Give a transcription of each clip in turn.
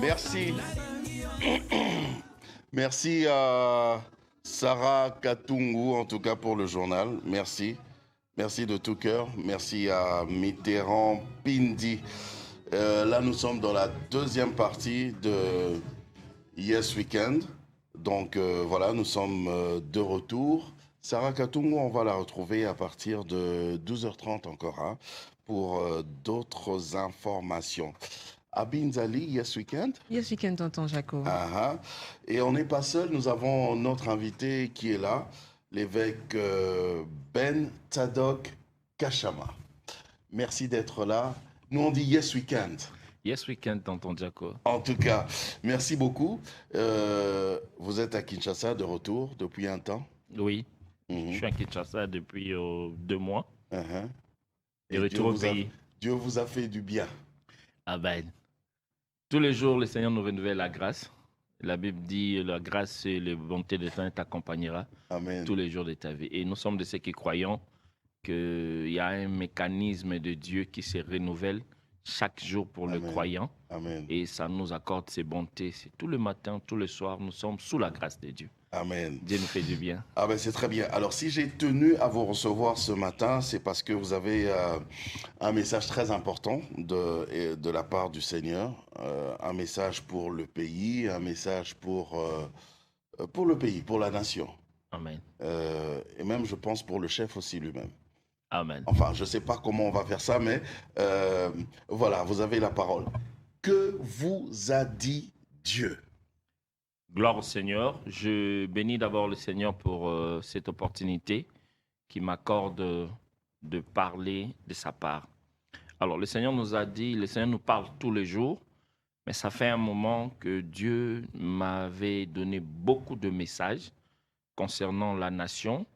Merci. Merci à Sarah Katungu, en tout cas pour le journal. Merci. Merci de tout cœur. Merci à Mitterrand Pindi. Là, nous sommes dans la deuxième partie de Yes Weekend. Donc voilà, nous sommes de retour. Sarah Katungu, on va la retrouver à partir de 12h30 encore hein, pour d'autres informations. Abinzali, Yes Weekend. Yes Weekend, tonton Jaco. Et on n'est pas seul, nous avons notre invité qui est là, l'évêque Ben Tadok Kachama. Merci d'être là. Nous on dit Yes Weekend. Yes Weekend, tonton Jaco. En tout cas, merci beaucoup. Vous êtes à Kinshasa de retour depuis un temps? Oui, je suis à Kinshasa depuis 2 mois. Et retour au pays. Dieu vous a fait du bien. Ah ben, tous les jours, le Seigneur nous renouvelle la grâce. La Bible dit la grâce et la bonté de Dieu t'accompagnera tous les jours de ta vie. Et nous sommes de ceux qui croyons qu'il y a un mécanisme de Dieu qui se renouvelle chaque jour pour le croyant. Amen. Et ça nous accorde ses bontés. C'est tout le matin, tout le soir, nous sommes sous la grâce de Dieu. Amen. Dieu nous fait du bien. Ah ben c'est très bien. Alors si j'ai tenu à vous recevoir ce matin, c'est parce que vous avez un message très important de la part du Seigneur, un message pour le pays, un message pour le pays, pour la nation. Amen. Et même je pense pour le chef aussi lui-même. Amen. Enfin, je ne sais pas comment on va faire ça, mais voilà, vous avez la parole. Que vous a dit Dieu? Gloire au Seigneur. Je bénis d'abord le Seigneur pour cette opportunité qui m'accorde de parler de sa part. Alors, le Seigneur nous a dit, le Seigneur nous parle tous les jours, mais ça fait un moment que Dieu m'avait donné beaucoup de messages concernant la nation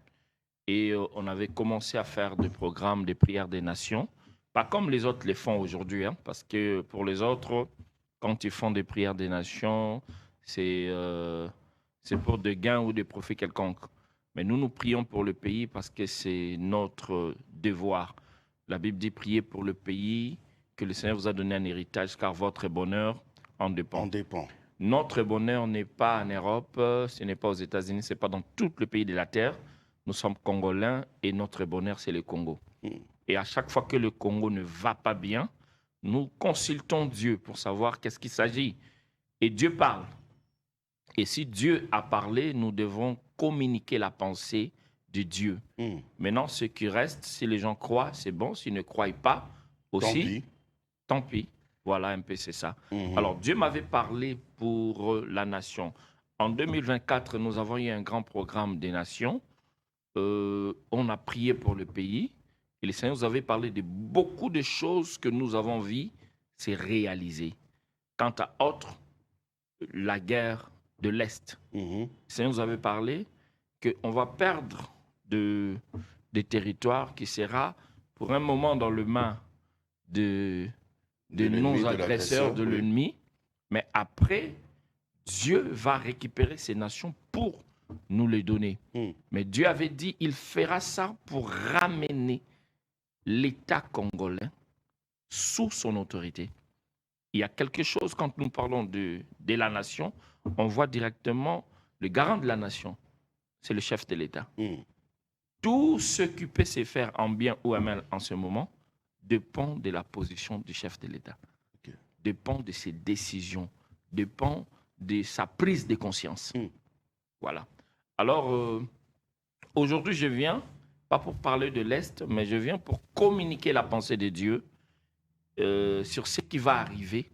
et on avait commencé à faire des programmes de prières des nations, pas comme les autres les font aujourd'hui, hein, parce que pour les autres, quand ils font des prières des nations, c'est pour de gains ou de profits quelconques. Mais nous, nous prions pour le pays parce que c'est notre devoir. La Bible dit prier pour le pays, que le Seigneur vous a donné un héritage, car votre bonheur en dépend. En dépend. Notre bonheur n'est pas en Europe, ce n'est pas aux États-Unis, ce n'est pas dans tout le pays de la terre. Nous sommes Congolais et notre bonheur, c'est le Congo. Et à chaque fois que le Congo ne va pas bien, nous consultons Dieu pour savoir qu'est-ce qu'il s'agit. Et Dieu parle. Et si Dieu a parlé, nous devons communiquer la pensée de Dieu. Maintenant, ce qui reste, si les gens croient, c'est bon. S'ils ne croient pas, aussi, tant pis. Voilà un peu, c'est ça. Alors, Dieu m'avait parlé pour la nation. En 2024, nous avons eu un grand programme des nations. On a prié pour le pays. Et le Seigneur nous avait parlé de beaucoup de choses que nous avons vues se réaliser. Quant à autre, la guerre de l'Est. Le Seigneur nous avait parlé qu'on va perdre des territoires qui sera pour un moment dans le main de nos agresseurs, de l'ennemi. Mais après, Dieu va récupérer ces nations pour nous les donner. Mais Dieu avait dit, il fera ça pour ramener l'État congolais sous son autorité. Il y a quelque chose, quand nous parlons de la nation, on voit directement le garant de la nation, c'est le chef de l'État. Tout ce qui peut se faire en bien ou en mal en ce moment dépend de la position du chef de l'État, dépend de ses décisions, dépend de sa prise de conscience. Voilà. Alors, aujourd'hui, je viens, pas pour parler de l'Est, mais je viens pour communiquer la pensée de Dieu sur ce qui va arriver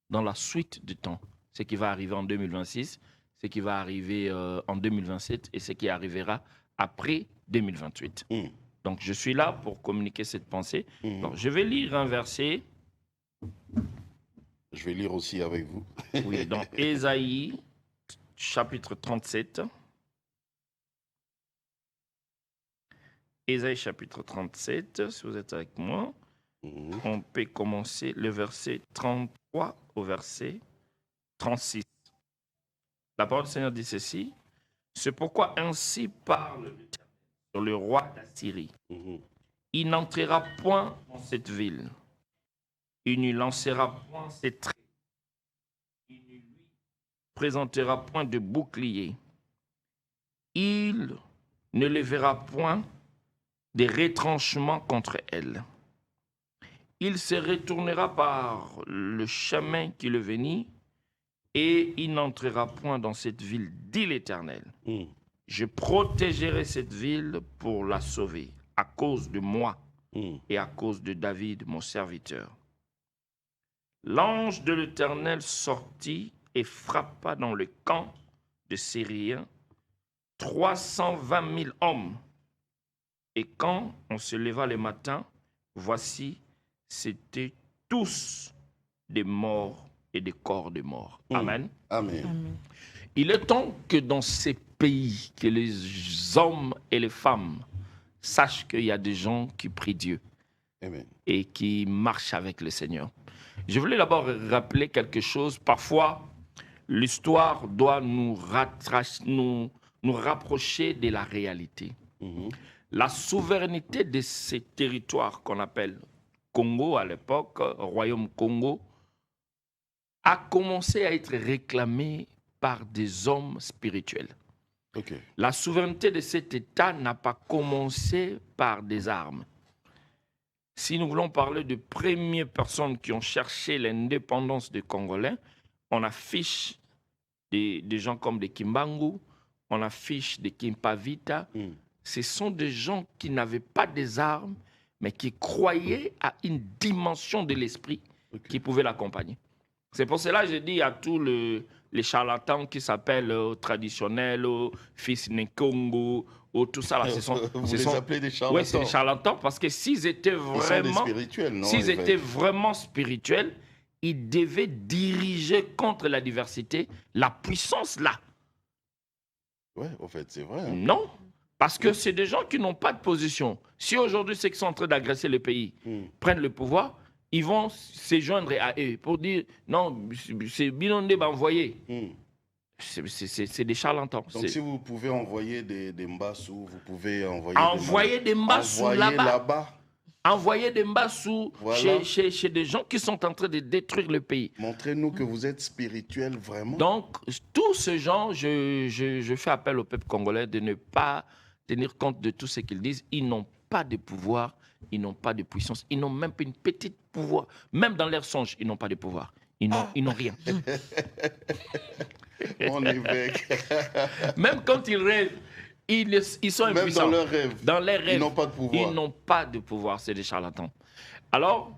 dans la suite du temps. Ce qui va arriver en 2026, ce qui va arriver en 2027 et ce qui arrivera après 2028. Donc, je suis là pour communiquer cette pensée. Donc, je vais lire un verset. Je vais lire aussi avec vous. Oui, dans Ésaïe, chapitre 37. Ésaïe, chapitre 37, si vous êtes avec moi. On peut commencer le verset 33 au verset 36. La parole du Seigneur dit ceci. C'est pourquoi ainsi parle l'Éternel sur le roi d'Assyrie. Il n'entrera point dans cette ville. Il n'y lancera point ses traits. Il présentera point de bouclier. Il ne lèvera point des retranchements contre elle. Il se retournera par le chemin qui le venit, et il n'entrera point dans cette ville, dit l'Éternel. Je protégerai cette ville pour la sauver, à cause de moi et à cause de David, mon serviteur. L'ange de l'Éternel sortit et frappa dans le camp de Syriens 320 000 hommes. Et quand on se leva le matin, voici, c'étaient tous des morts et des corps de morts. Amen. Amen. Il est temps que dans ces pays, que les hommes et les femmes sachent qu'il y a des gens qui prient Dieu. Amen. Et qui marchent avec le Seigneur. Je voulais d'abord rappeler quelque chose. Parfois, l'histoire doit nous rapprocher de la réalité. La souveraineté de ces territoires qu'on appelle Congo à l'époque, Royaume Congo, a commencé à être réclamée par des hommes spirituels. La souveraineté de cet État n'a pas commencé par des armes. Si nous voulons parler de premières personnes qui ont cherché l'indépendance des Congolais, on affiche des gens comme des Kimbangu, on affiche des Kimpavita. Ce sont des gens qui n'avaient pas des armes, mais qui croyaient à une dimension de l'esprit qui pouvait l'accompagner. C'est pour cela que je dis à tous les charlatans qui s'appellent traditionnels, fils Nkongo, tout ça. Là, vous les appelez des charlatans? Oui, c'est des charlatans parce que s'ils étaient vraiment spirituels, non, s'ils étaient vraiment spirituels, ils devaient diriger contre la diversité, la puissance là. Oui, en fait, c'est vrai. Non, parce que c'est des gens qui n'ont pas de position. Si aujourd'hui, ceux qui sont en train d'agresser le pays prennent le pouvoir, ils vont se joindre à eux pour dire non, c'est Binonde va envoyer. C'est des charlatans. Donc si vous pouvez envoyer des Mbassou, vous pouvez envoyer des Mbassou là-bas. Envoyer des Mbassou chez des gens qui sont en train de détruire le pays. Montrez-nous que vous êtes spirituel vraiment. Donc, tous ces gens, je fais appel au peuple congolais de ne pas tenir compte de tout ce qu'ils disent. Ils n'ont pas de pouvoir, ils n'ont pas de puissance, ils n'ont même pas une petite pouvoir. Même dans leurs songes, ils n'ont pas de pouvoir. Ils n'ont rien. Mon évêque. Même quand ils rêvent, ils sont impuissants. Même dans leurs rêves, ils n'ont pas de pouvoir. Ils n'ont pas de pouvoir, c'est des charlatans. Alors,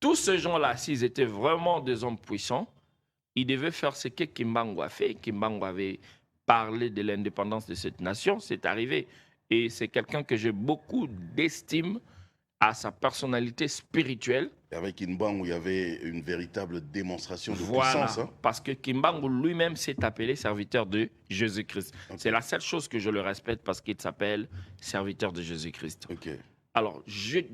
tous ces gens-là, s'ils étaient vraiment des hommes puissants, ils devaient faire ce que Kimbangu a fait. Kimbangu avait parlé de l'indépendance de cette nation, c'est arrivé. Et c'est quelqu'un que j'ai beaucoup d'estime à sa personnalité spirituelle. Et avec Kimbangu, il y avait une véritable démonstration de puissance. Hein? Parce que Kimbangu lui-même s'est appelé serviteur de Jésus-Christ. C'est la seule chose que je le respecte parce qu'il s'appelle serviteur de Jésus-Christ. Alors,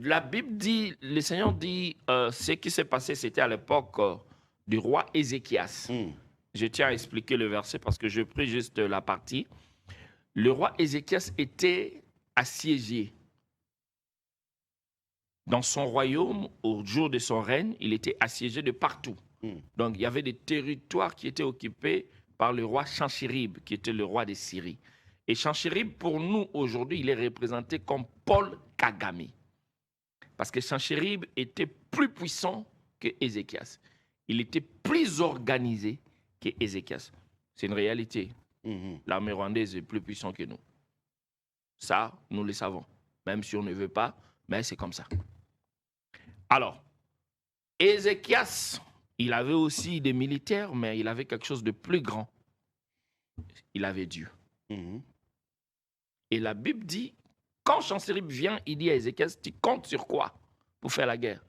la Bible dit, le Seigneur dit, ce qui s'est passé, c'était à l'époque du roi Ézéchias. Je tiens à expliquer le verset parce que je prie juste la partie. Le roi Ézéchias était assiégé. Dans son royaume, au jour de son règne, il était assiégé de partout. Donc, il y avait des territoires qui étaient occupés par le roi Sanchérib, qui était le roi de Syrie. Et Sanchérib, pour nous, aujourd'hui, il est représenté comme Paul Kagame. Parce que Sanchérib était plus puissant que Ézéchias. Il était plus organisé que Ézéchias. C'est une réalité. L'armée rwandaise est plus puissante que nous. Ça, nous le savons. Même si on ne veut pas, mais c'est comme ça. Alors, Ézéchias, il avait aussi des militaires, mais il avait quelque chose de plus grand. Il avait Dieu. Et la Bible dit, quand Sanchérib vient, il dit à Ézéchias, tu comptes sur quoi pour faire la guerre?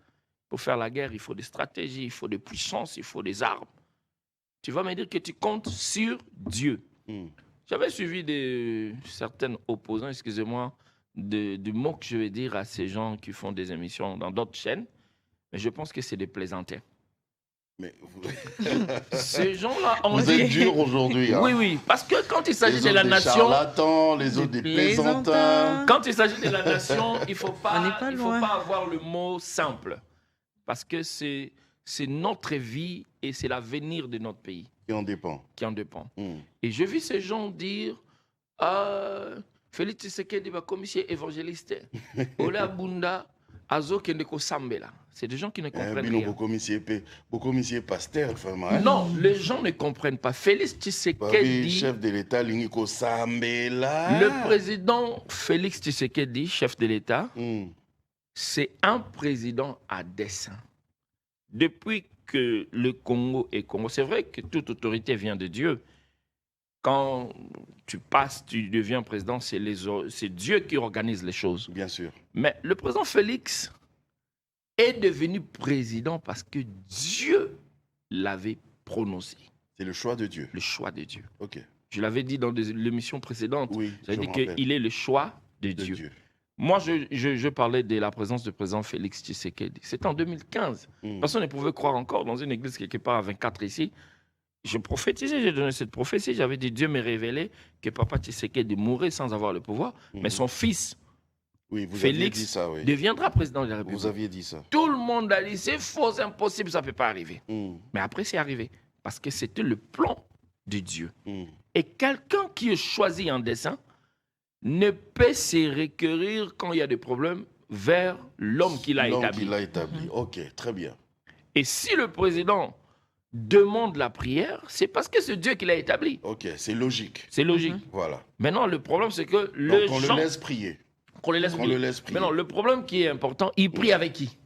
Pour faire la guerre, il faut des stratégies, il faut des puissances, il faut des armes. Tu vas me dire que tu comptes sur Dieu. J'avais suivi certains opposants, excusez-moi, du mot que je vais dire à ces gens qui font des émissions dans d'autres chaînes, mais je pense que c'est des plaisantins. Mais vous... Ces gens-là ont vous êtes dur aujourd'hui. Hein? Oui, parce que quand il s'agit de la des nation... charlatans, les autres des plaisantins. Quand il s'agit de la nation, il ne faut pas avoir le mot simple. Parce que c'est notre vie et c'est l'avenir de notre pays Qui en dépend. qui en dépend. Mm. Et je vis ces gens dire Félix Tshisekedi va commissaire évangéliste. Ola Bunda Azo Kendeko Sambela. C'est des gens qui ne comprennent rien. Beaucoup commissaire pasteur, vraiment. Non, les gens ne comprennent pas. Félix Tshisekedi, chef de l'État, Lingiko Sambela. le président Félix Tshisekedi, chef de l'État, c'est un président à dessein. Depuis que le Congo est Congo, c'est vrai que toute autorité vient de Dieu. Quand tu passes, tu deviens président, c'est Dieu qui organise les choses. Bien sûr. Mais le président Félix est devenu président parce que Dieu l'avait prononcé. C'est le choix de Dieu. Le choix de Dieu. Ok. Je l'avais dit dans l'émission précédente. Oui, J'avais dit qu'il est le choix de Dieu. Moi, je parlais de la présence du président Félix Tshisekedi. C'était en 2015. Personne ne pouvait croire encore dans une église quelque part à 24 ici. Je prophétisais, j'ai donné cette prophétie. J'avais dit, Dieu m'a révélé que Papa Tshisekedi mourrait sans avoir le pouvoir. Mais son fils, Félix, deviendra président de la République. Vous aviez dit ça. Tout le monde a dit, c'est faux, c'est impossible, ça ne peut pas arriver. Mais après, c'est arrivé. Parce que c'était le plan de Dieu. Et quelqu'un qui est choisi en dessein ne peut se requérir quand il y a des problèmes vers l'homme qui l'a établi. L'homme qui l'a établi. Ok, très bien. Et si le président demande la prière, c'est parce que c'est Dieu qui l'a établi. Ok, c'est logique. C'est logique. Voilà. Maintenant, le problème, c'est que on le laisse prier. Qu'on le laisse prier. Maintenant, le problème qui est important, il prie avec qui?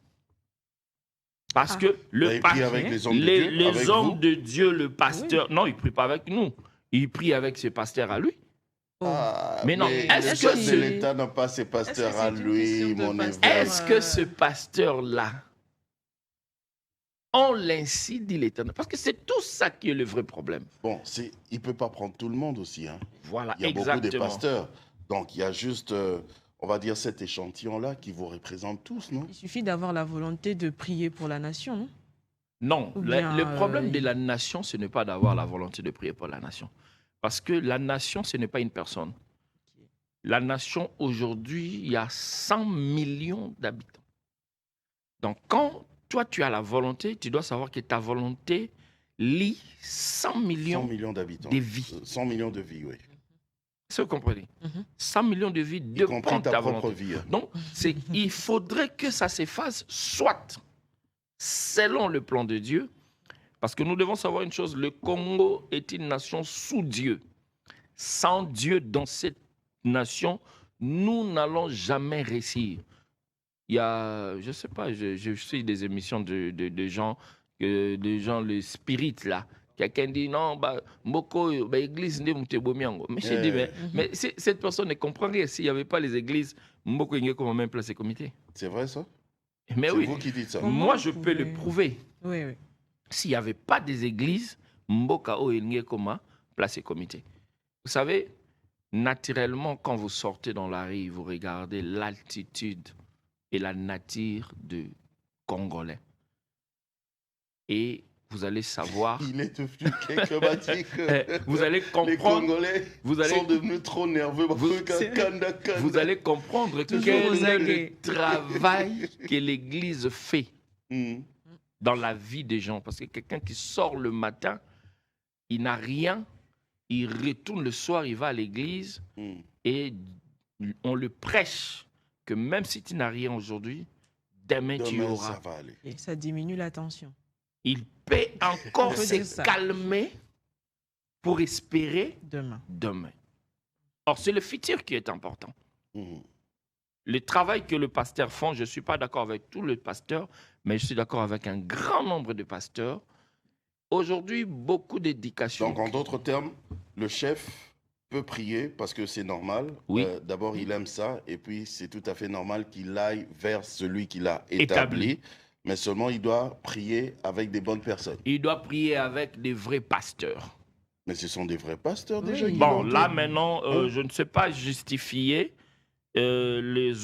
Parce que il prie avec les hommes de Dieu, les hommes de Dieu, le pasteur... Oui. Non, il ne prie pas avec nous. Il prie avec ses pasteurs à lui. Mais non, est-ce que l'État n'a pas ses pasteurs à lui, mon évêque? Est-ce que ce pasteur-là, on l'incite, dit l'Éternel? Parce que c'est tout ça qui est le vrai problème. Bon, il ne peut pas prendre tout le monde aussi. Hein. Voilà, il y a beaucoup de pasteurs. Donc, il y a juste, on va dire, cet échantillon-là qui vous représente tous, non? Il suffit d'avoir la volonté de prier pour la nation, non? Non, le problème de la nation, ce n'est pas d'avoir la volonté de prier pour la nation. Parce que la nation, ce n'est pas une personne. La nation, aujourd'hui, il y a 100 millions d'habitants. Donc, quand toi, tu as la volonté, tu dois savoir que ta volonté lie 100 millions d'habitants. De vies. 100 millions de vies, oui. Est-ce que vous comprenez? 100 millions de vies dépendent de ta volonté. Vie. Donc, il faudrait que ça s'efface, soit selon le plan de Dieu, parce que nous devons savoir une chose, le Congo est une nation sous Dieu. Sans Dieu dans cette nation, nous n'allons jamais réussir. Il y a, je ne sais pas, je suis des émissions de gens, le spirit là. Quelqu'un dit non, Mboko, l'église n'est pas bon. Mais je dis, mais cette personne ne comprend rien. S'il n'y avait pas les églises, Mboko n'est comment même placer comité. C'est vrai ça? Mais oui. C'est vous qui dites ça. Moi, je peux le prouver. Oui, oui. S'il n'y avait pas des églises, Mboka n'est comment placer comité. Vous savez, naturellement, quand vous sortez dans la rue, vous regardez l'altitude et la nature de Congolais. Et vous allez savoir... Il est devenu quelqu'un m'a dit que vous allez comprendre, les Congolais sont devenus trop nerveux. Vous allez comprendre quel est le travail que l'Église fait dans la vie des gens. Parce que quelqu'un qui sort le matin, il n'a rien, il retourne le soir, il va à l'église et on le prêche que même si tu n'as rien aujourd'hui, demain tu auras. Ça va aller. Et ça diminue la tension. Il peut encore se calmer pour espérer demain. Or, c'est le futur qui est important. Le travail que le pasteur font, je ne suis pas d'accord avec tous les pasteurs, mais je suis d'accord avec un grand nombre de pasteurs. Aujourd'hui, beaucoup d'éducation. Donc, en d'autres termes, le chef peut prier parce que c'est normal. Oui. D'abord, il aime ça, et puis c'est tout à fait normal qu'il aille vers celui qui l'a établi. Mais seulement, il doit prier avec des bonnes personnes. Il doit prier avec des vrais pasteurs. Mais ce sont des vrais pasteurs déjà. Bon, là maintenant, je ne sais pas justifier l'air.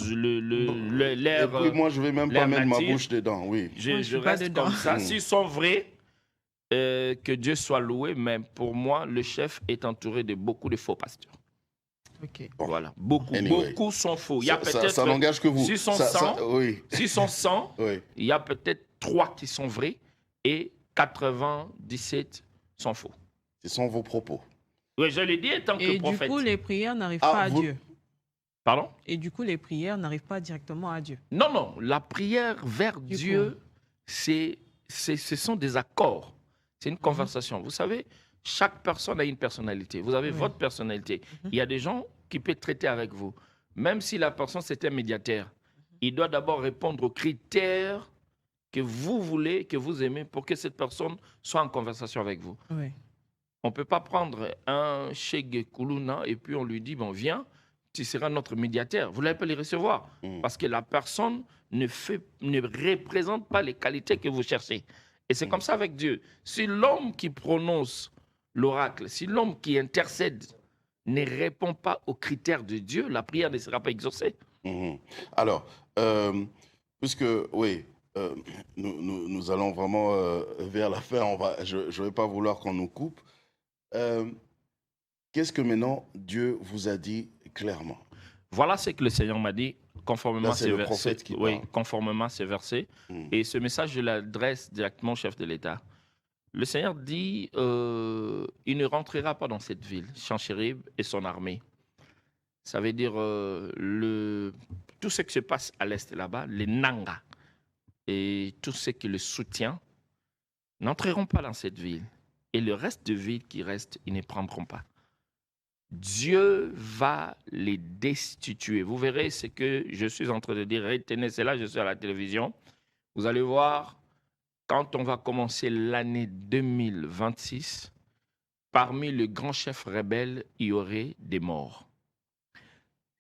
Et puis moi, je ne vais même pas mettre ma bouche dedans. Oui. Je reste comme ça. S'ils sont vrais, que Dieu soit loué, mais pour moi, le chef est entouré de beaucoup de faux pasteurs. Ok. Bon. Voilà, beaucoup sont faux. Il y a ça n'engage que vous. S'ils sont 100, oui. oui. Il y a peut-être 3 qui sont vrais et 97 sont faux. Ce sont vos propos. Oui, je l'ai dit en tant que Et prophète. du coup, les prières n'arrivent pas à Dieu. Pardon? Et du coup, les prières n'arrivent pas directement à Dieu. Non, non. La prière vers Dieu, ce sont des accords. C'est une conversation. Vous savez, chaque personne a une personnalité. Vous avez votre personnalité. Il y a des gens qui peuvent traiter avec vous. Même si la personne, c'est un médiateur, il doit d'abord répondre aux critères que vous voulez, que vous aimez, pour que cette personne soit en conversation avec vous. Oui. On ne peut pas prendre un Cheikh Koulouna et puis on lui dit, bon, viens, tu seras notre médiateur. Vous n'allez pas les recevoir parce que la personne ne représente pas les qualités que vous cherchez. Et c'est comme ça avec Dieu. Si l'homme qui prononce l'oracle, si l'homme qui intercède ne répond pas aux critères de Dieu, la prière ne sera pas exaucée. Alors, puisque, oui, nous allons vraiment vers la fin, je ne vais pas vouloir qu'on nous coupe. Qu'est-ce que maintenant Dieu vous a dit clairement? Voilà ce que le Seigneur m'a dit conformément à ces versets. Oui, conformément à ces versets. Et ce message, je l'adresse directement au chef de l'État. Le Seigneur dit, il ne rentrera pas dans cette ville, Sanchérib et son armée. Ça veut dire tout ce qui se passe à l'est là-bas, les Nanga et tout ce qui le soutient, n'entreront pas dans cette ville. Et le reste de villes qui restent, ils ne prendront pas. Dieu va les destituer. Vous verrez ce que je suis en train de dire. Retenez, c'est là, je suis à la télévision. Vous allez voir, quand on va commencer l'année 2026, parmi les grands chefs rebelles, il y aurait des morts.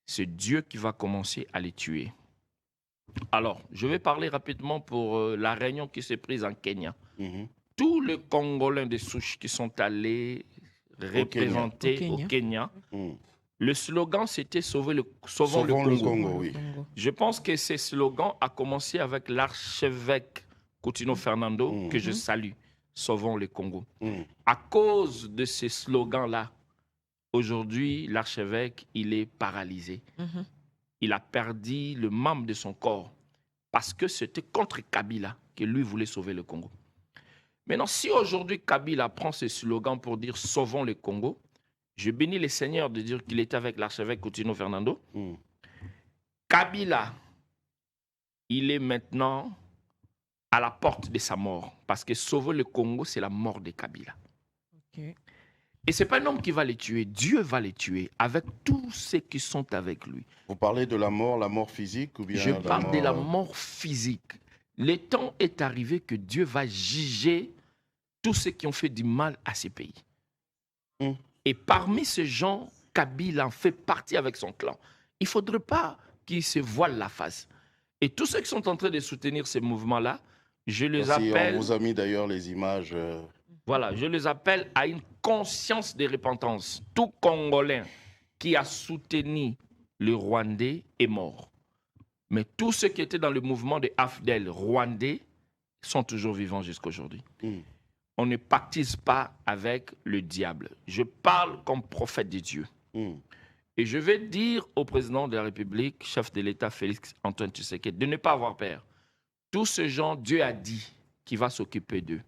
C'est Dieu qui va commencer à les tuer. Alors, je vais parler rapidement pour la réunion qui s'est prise en Kenya. Tous les Congolais de souche qui sont allés représenter au Kenya, le slogan, c'était Sauvons le Congo. Oui. Je pense que ce slogan a commencé avec l'archevêque Coutinho Fernando, que je salue. Sauvons le Congo. À cause de ce slogan-là, aujourd'hui, l'archevêque, il est paralysé. Il a perdu le membre de son corps parce que c'était contre Kabila que lui voulait sauver le Congo. Maintenant, si aujourd'hui Kabila prend ce slogan pour dire « Sauvons le Congo », je bénis le Seigneur de dire qu'il était avec l'archevêque Coutinho Fernando. Kabila, il est maintenant à la porte de sa mort parce que sauver le Congo, c'est la mort de Kabila. Et ce n'est pas un homme qui va les tuer, Dieu va les tuer avec tous ceux qui sont avec lui. Vous parlez de la mort physique ou bien Je parle de la mort physique. Le temps est arrivé que Dieu va juger tous ceux qui ont fait du mal à ces pays. Et parmi ces gens, Kabila en fait partie avec son clan. Il ne faudrait pas qu'ils se voilent la face. Et tous ceux qui sont en train de soutenir ces mouvements-là, je les appelle... On vous a mis d'ailleurs les images... Voilà, je les appelle à une conscience de repentance. Tout Congolais qui a soutenu le Rwandais est mort. Mais tous ceux qui étaient dans le mouvement de AFDEL rwandais sont toujours vivants jusqu'à aujourd'hui. On ne pactise pas avec le diable. Je parle comme prophète de Dieu. Et je vais dire au président de la République, chef de l'État Félix Antoine Tshisekedi, de ne pas avoir peur. Tous ces gens, Dieu a dit qu'il va s'occuper d'eux.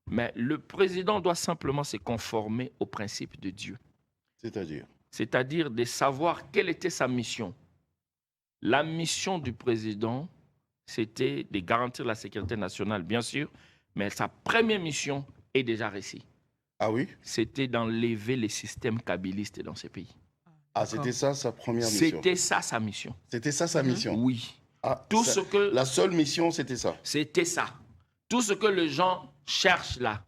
Mais le président doit simplement se conformer aux principes de Dieu. C'est-à-dire? C'est-à-dire de savoir quelle était sa mission. La mission du président, c'était de garantir la sécurité nationale, bien sûr, mais sa première mission est déjà réussie. Ah oui? C'était d'enlever les systèmes kabylistes dans ces pays. Ah, c'était ça sa première mission? C'était ça sa mission. C'était ça sa mission? Oui. Ah, la seule mission, c'était ça? C'était ça. Tout ce que les gens cherchent là,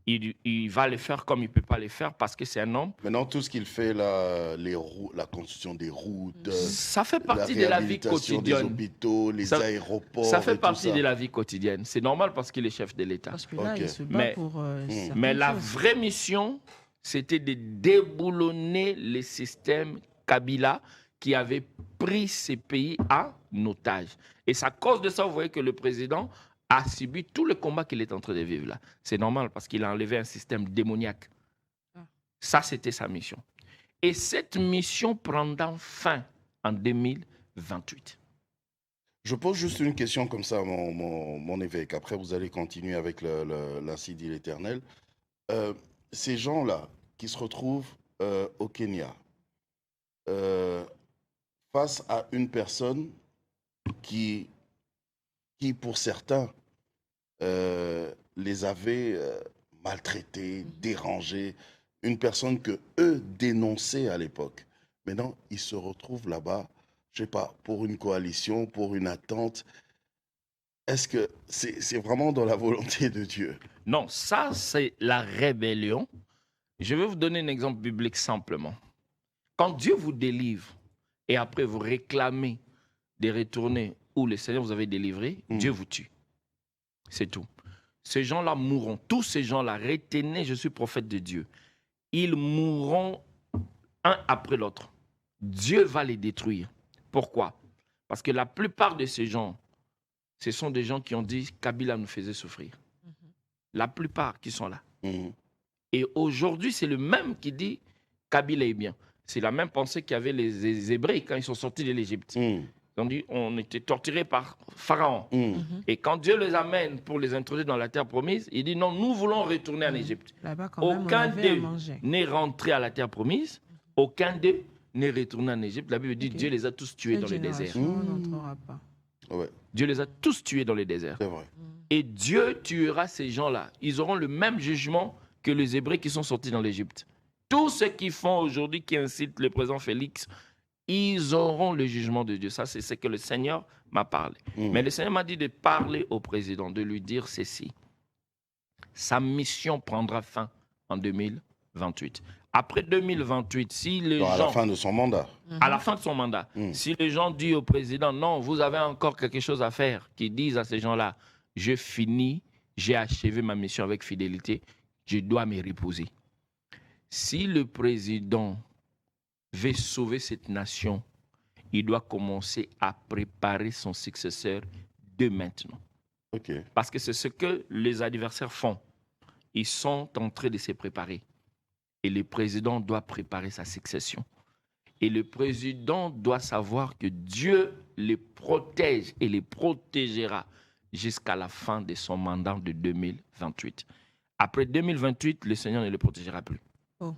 il va le faire comme il ne peut pas le faire parce que c'est un homme. Maintenant, tout ce qu'il fait, là, la construction des routes, ça fait partie de la vie quotidienne. Des hôpitaux, les aéroports. Ça fait partie de la vie quotidienne. C'est normal parce qu'il est chef de l'État. Parce que là, il se bat pour mais la vraie mission, c'était de déboulonner le système Kabila qui avait pris ces pays en otage. Et c'est à cause de ça, vous voyez que le président a subi tout le combat qu'il est en train de vivre là. C'est normal parce qu'il a enlevé un système démoniaque. Ça, c'était sa mission. Et cette mission prendra fin en 2028. Je pose juste une question comme ça, mon évêque. Après, vous allez continuer avec l'incite de l'Éternel. Euh, ces gens-là qui se retrouvent au Kenya, euh, face à une personne qui, qui pour certains, les avait maltraités, dérangés, une personne que eux dénonçaient à l'époque. Maintenant, ils se retrouvent là-bas, je sais pas, pour une coalition, pour une attente. Est-ce que c'est vraiment dans la volonté de Dieu? Non, ça, c'est la rébellion. Je vais vous donner un exemple biblique simplement. Quand Dieu vous délivre et après vous réclamez de retourner où le Seigneur vous avait délivré, Dieu vous tue. C'est tout. Ces gens-là mourront. Tous ces gens-là, retenez, je suis prophète de Dieu. Ils mourront un après l'autre. Dieu va les détruire. Pourquoi? Parce que la plupart de ces gens, ce sont des gens qui ont dit Kabila nous faisait souffrir. La plupart qui sont là. Et aujourd'hui, c'est le même qui dit Kabila est bien. C'est la même pensée qu'avaient les Hébreux quand ils sont sortis de l'Égypte. Ils ont dit on était torturés par Pharaon. Et quand Dieu les amène pour les introduire dans la terre promise, il dit non, nous voulons retourner en Égypte. Aucun d'eux n'est rentré à la terre promise. Aucun d'eux n'est retourné en Égypte. La Bible dit Dieu les a tous tués dans le désert. Ouais. Dieu les a tous tués dans le désert. C'est vrai. Et Dieu tuera ces gens-là. Ils auront le même jugement que les Hébreux qui sont sortis dans l'Égypte. Tous ceux qui font aujourd'hui, qui incitent le président Félix, ils auront le jugement de Dieu. Ça, c'est ce que le Seigneur m'a parlé. Mais le Seigneur m'a dit de parler au président, de lui dire ceci. Sa mission prendra fin en 2028. Après 2028, si les gens... À la fin de son mandat. À la fin de son mandat. Si les gens disent au président, non, vous avez encore quelque chose à faire, qu'ils disent à ces gens-là, je finis, j'ai achevé ma mission avec fidélité, je dois me reposer. Si le président veut sauver cette nation, il doit commencer à préparer son successeur de maintenant. Okay. Parce que c'est ce que les adversaires font. Ils sont en train de se préparer. Et le président doit préparer sa succession. Et le président doit savoir que Dieu les protège et les protégera jusqu'à la fin de son mandat de 2028. Après 2028, le Seigneur ne le protégera plus. Oh.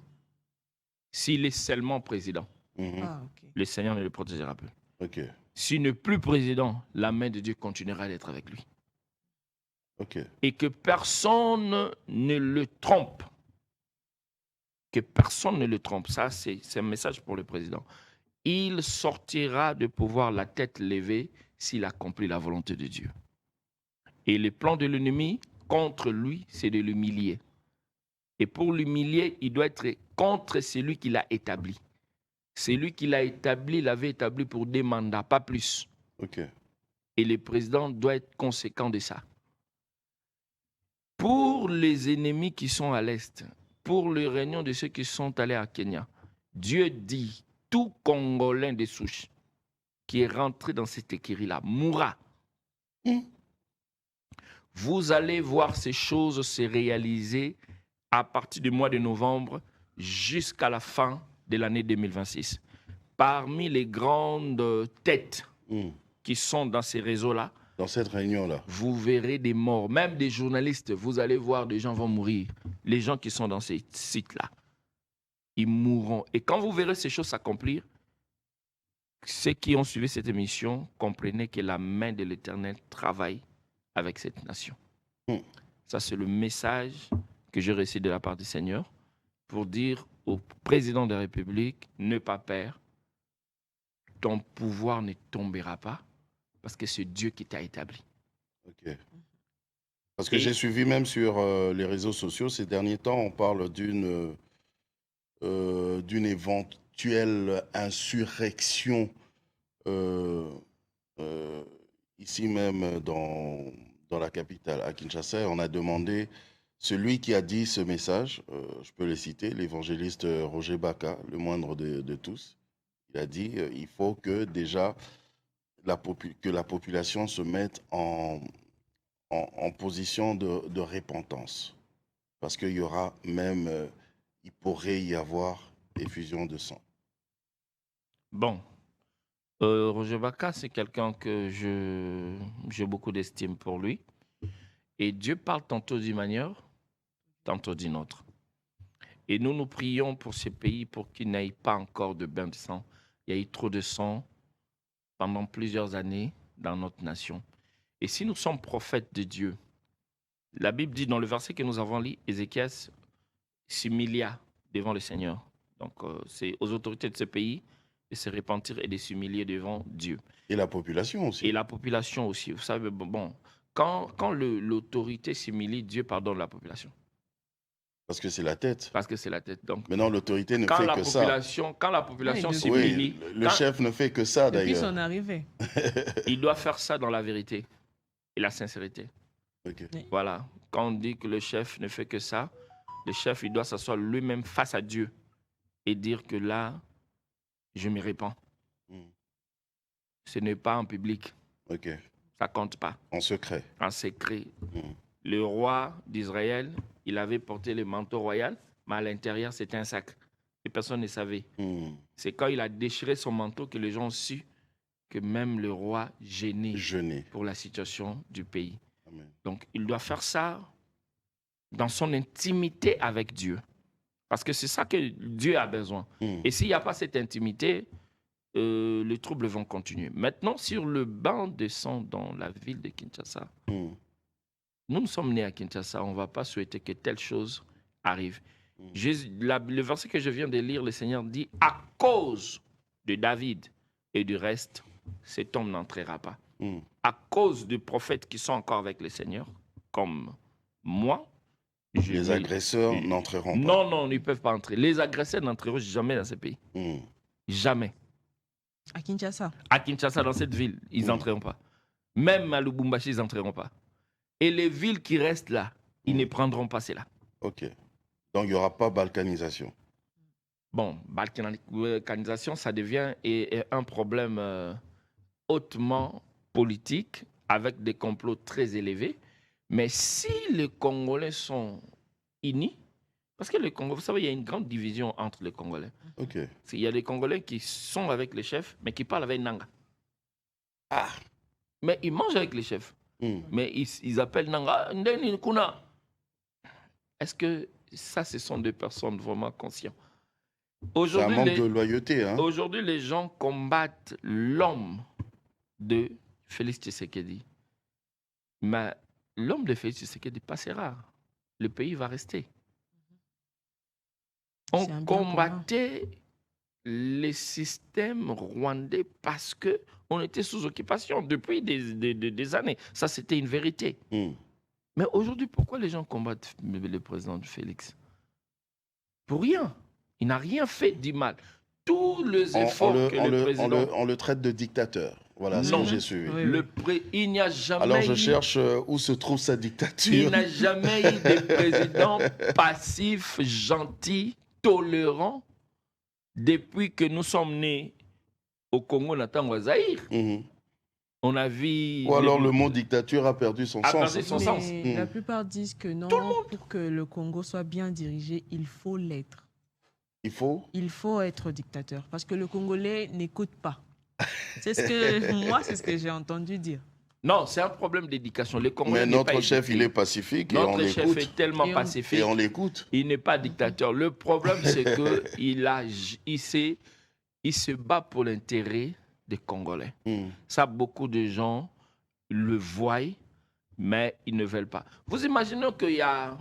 S'il est seulement président, le Seigneur ne le protégera plus. Okay. S'il n'est plus président, la main de Dieu continuera d'être avec lui. Okay. Et que personne ne le trompe. Que personne ne le trompe. Ça, c'est un message pour le président. Il sortira de pouvoir la tête levée s'il accomplit la volonté de Dieu. Et le plan de l'ennemi contre lui, c'est de l'humilier. Et pour l'humilier, il doit être contre celui qui l'a établi. Celui qui l'a établi, l'avait établi pour des mandats, pas plus. Okay. Et le président doit être conséquent de ça. Pour les ennemis qui sont à l'Est, pour les réunions de ceux qui sont allés à Kenya, Dieu dit, tout Congolais de souche qui est rentré dans cette écurie-là mourra. Vous allez voir ces choses se réaliser à partir du mois de novembre jusqu'à la fin de l'année 2026. Parmi les grandes têtes qui sont dans ces réseaux-là, dans cette réunion-là, vous verrez des morts, même des journalistes. Vous allez voir des gens vont mourir. Les gens qui sont dans ces sites-là, ils mourront. Et quand vous verrez ces choses s'accomplir, ceux qui ont suivi cette émission, comprenez que la main de l'Éternel travaille avec cette nation. Ça, c'est le message que j'ai reçu de la part du Seigneur pour dire au président de la République, n'aie pas peur, ton pouvoir ne tombera pas parce que c'est Dieu qui t'a établi. Ok. Parce que j'ai suivi même sur les réseaux sociaux ces derniers temps, on parle d'une éventuelle insurrection ici même dans la capitale, à Kinshasa. On a demandé, celui qui a dit ce message, je peux le citer, l'évangéliste Roger Baka, le moindre de tous, il a dit il faut que déjà que la population se mette en position de repentance. Parce qu'il y aura même, il pourrait y avoir effusion de sang. Bon, Roger Baka, c'est quelqu'un que j'ai beaucoup d'estime pour lui. Et Dieu parle tantôt d'une manière, tantôt d'une autre. Et nous prions pour ces pays pour qu'ils n'aient pas encore de bain de sang. Il y a eu trop de sang pendant plusieurs années dans notre nation. Et si nous sommes prophètes de Dieu, la Bible dit dans le verset que nous avons lu, Ézéchiel s'humilia devant le Seigneur. Donc, c'est aux autorités de ce pays de se repentir et de s'humilier devant Dieu. Et la population aussi. Et la population aussi. Vous savez, bon, quand l'autorité s'humilie, Dieu pardonne la population. Parce que c'est la tête. Parce que c'est la tête. Donc, maintenant, l'autorité ne fait que ça. Quand la population s'humilie... Oui, le chef ne fait que ça, d'ailleurs. Depuis son arrivée. Il doit faire ça dans la vérité et la sincérité. Okay. Voilà. Quand on dit que le chef ne fait que ça, le chef, il doit s'asseoir lui-même face à Dieu et dire que là, je me répands. Ce n'est pas en public. Ok. Ça compte pas. En secret. En secret. Le roi d'Israël, il avait porté le manteau royal, mais à l'intérieur, c'était un sac. Et personne ne savait. C'est quand il a déchiré son manteau que les gens ont su que même le roi gênait pour la situation du pays. Amen. Donc, il doit faire ça dans son intimité avec Dieu. Parce que c'est ça que Dieu a besoin. Et s'il n'y a pas cette intimité, les troubles vont continuer. Maintenant, sur le banc de sang dans la ville de Kinshasa, nous sommes nés à Kinshasa, on ne va pas souhaiter que telle chose arrive. Le verset que je viens de lire, le Seigneur dit, à cause de David et du reste, cet homme n'entrera pas. À cause des prophètes qui sont encore avec le Seigneur, comme moi, les agresseurs n'entreront pas. Non, ils ne peuvent pas entrer. Les agresseurs n'entreront jamais dans ce pays. Jamais. À Kinshasa. À Kinshasa, dans cette ville, ils n'entreront pas. Même à Lubumbashi, ils n'entreront pas. Et les villes qui restent là, ils ne prendront pas cela. Ok. Donc, il n'y aura pas balkanisation. Bon, balkanisation, ça devient un problème hautement politique, avec des complots très élevés. Mais si les Congolais sont unis, parce que le Congo, vous savez, il y a une grande division entre les Congolais. Ok. Il y a des Congolais qui sont avec les chefs, mais qui parlent avec Nanga. Ah. Mais ils mangent avec les chefs. Mais ils appellent Nanga Ndeni Kuna. Est-ce que ça, ce sont des personnes vraiment conscientes? C'est un manque de loyauté. Hein? Aujourd'hui, les gens combattent l'homme de Félix Tshisekedi. Mais l'homme de Félix Tshisekedi passera. Le pays va rester. On combattait les systèmes rwandais parce qu'on était sous occupation depuis des années. Ça, c'était une vérité. Mais aujourd'hui, pourquoi les gens combattent le président Félix? Pour rien. Il n'a rien fait du mal. Tous les efforts que le président... On le traite de dictateur. Voilà ce que j'ai su. Il n'y a jamais Alors je cherche où se trouve sa dictature. Il n'a jamais eu de président passif, gentil, tolérant depuis que nous sommes nés au Congo, Natango, Zaïre. On a vu... Ou alors le mot dictature a perdu son sens. La plupart disent que non, pour que le Congo soit bien dirigé, il faut l'être. Il faut être dictateur. Parce que le Congolais n'écoute pas. C'est ce que j'ai entendu dire. Non, c'est un problème d'éducation. Mais notre chef, il est pacifique et on l'écoute. Notre chef est tellement pacifique. Et on l'écoute. Il n'est pas dictateur. Le problème, c'est qu'il se bat pour l'intérêt des Congolais. Ça, beaucoup de gens le voient, mais ils ne veulent pas. Vous imaginez qu'il y a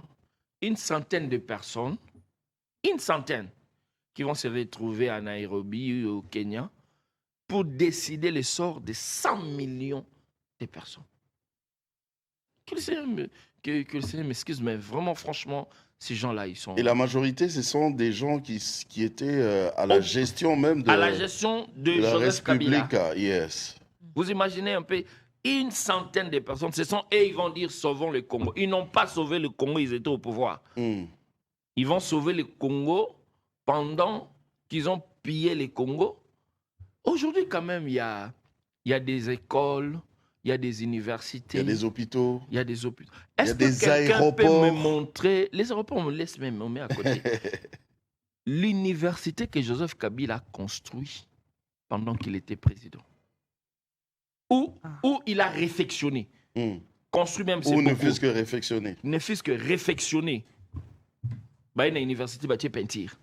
une centaine de personnes, qui vont se retrouver à Nairobi ou au Kenya pour décider le sort de 100 millions de personnes. Que le Seigneur m'excuse, mais vraiment, franchement, ces gens-là, ils sont... Et la majorité, ce sont des gens qui étaient à la gestion même de... À la gestion de Joseph Kabila. Yes. Vous imaginez un peu, une centaine de personnes, ce sont eux, ils vont dire « sauvons le Congo ». Ils n'ont pas sauvé le Congo, ils étaient au pouvoir. Ils vont sauver le Congo pendant qu'ils ont pillé le Congo. Aujourd'hui, quand même, il y a des écoles, il y a des universités. Il y a des hôpitaux. Est-ce que quelqu'un peut me montrer... Les aéroports, on me laisse même, on met à côté. L'université que Joseph Kabila a construite pendant qu'il était président. où il a réfectionné. Construit même ses Ou ne bocaux. fût-ce que réfectionner. Ne fût-ce que réfectionner. Bah, il y a une université, bah, tu es peinture.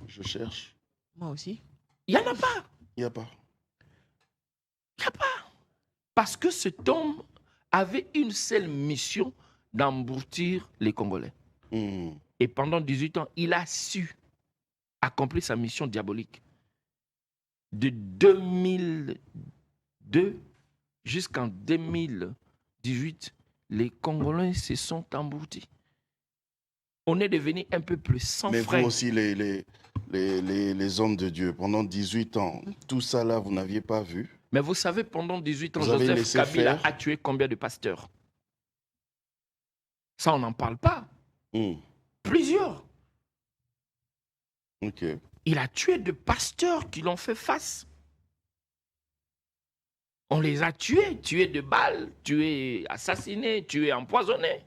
Je cherche. Moi aussi. Il n'y en a pas. Il n'y a pas. Il n'y a pas. Parce que cet homme avait une seule mission d'emboutir les Congolais. Et pendant 18 ans, il a su accomplir sa mission diabolique. De 2002 jusqu'en 2018, les Congolais se sont emboutis. On est devenu un peu plus sans Mais frais. vous aussi, les hommes de Dieu, pendant 18 ans, tout ça là, vous n'aviez pas vu? Mais vous savez, pendant 18 ans, Vous avez Joseph laissé Kabila faire. a tué combien de pasteurs? Ça, on n'en parle pas. Plusieurs. Ok. Il a tué de pasteurs qui l'ont fait face. On les a tués de balles, tués, assassinés, tués, empoisonnés.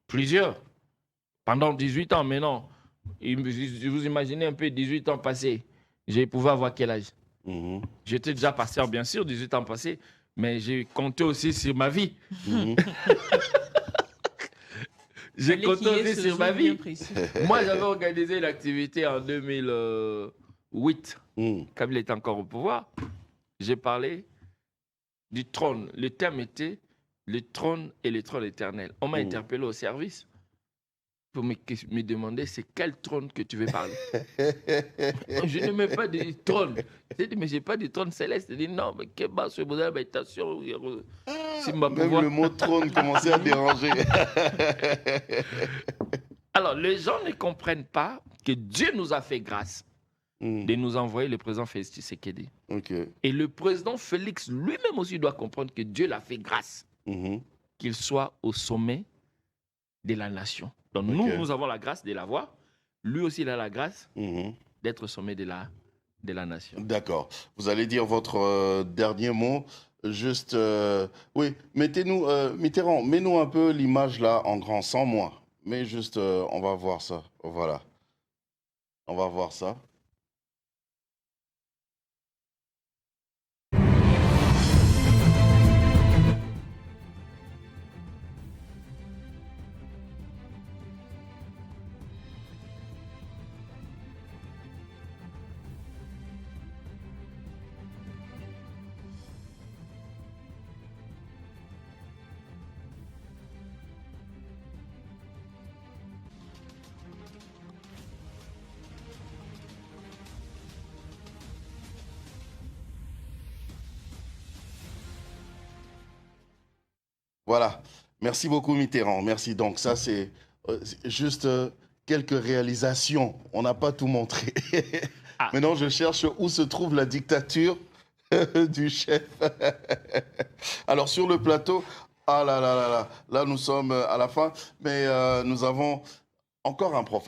Plusieurs. Pendant 18 ans, maintenant, vous imaginez un peu 18 ans passés. J'ai pu avoir quel âge? J'étais déjà pasteur, bien sûr, 18 ans passés, mais j'ai compté aussi sur ma vie. J'ai compté aussi sur ma vie. Moi, j'avais organisé l'activité en 2008. Kabila était encore au pouvoir. J'ai parlé du trône. Le thème était le trône et le trône éternel. On m'a interpellé au service pour me demander c'est quel trône que tu veux parler. Je ne mets pas de trône. J'ai dit, mais je n'ai pas de trône céleste. J'ai dit, non, mais quelle base sur vos habitations. Même le mot trône commençait à déranger. Alors, les gens ne comprennent pas que Dieu nous a fait grâce de nous envoyer le président Félix Tshisekedi. Et le président Félix lui-même aussi doit comprendre que Dieu l'a fait grâce. Qu'il soit au sommet de la nation. Donc nous avons la grâce de l'avoir. Lui aussi, il a la grâce d'être au sommet de la nation. D'accord. Vous allez dire votre dernier mot. Juste, oui, mettez-nous, Mitterrand, mets-nous un peu l'image là en grand, sans moi. Mais juste, on va voir ça. Voilà. On va voir ça. Voilà. Merci beaucoup, Mitterrand. Merci. Donc, ça, c'est juste quelques réalisations. On n'a pas tout montré. Maintenant, je cherche où se trouve la dictature du chef. Alors, sur le plateau, ah là là là là, là, nous sommes à la fin, mais nous avons encore un prophète.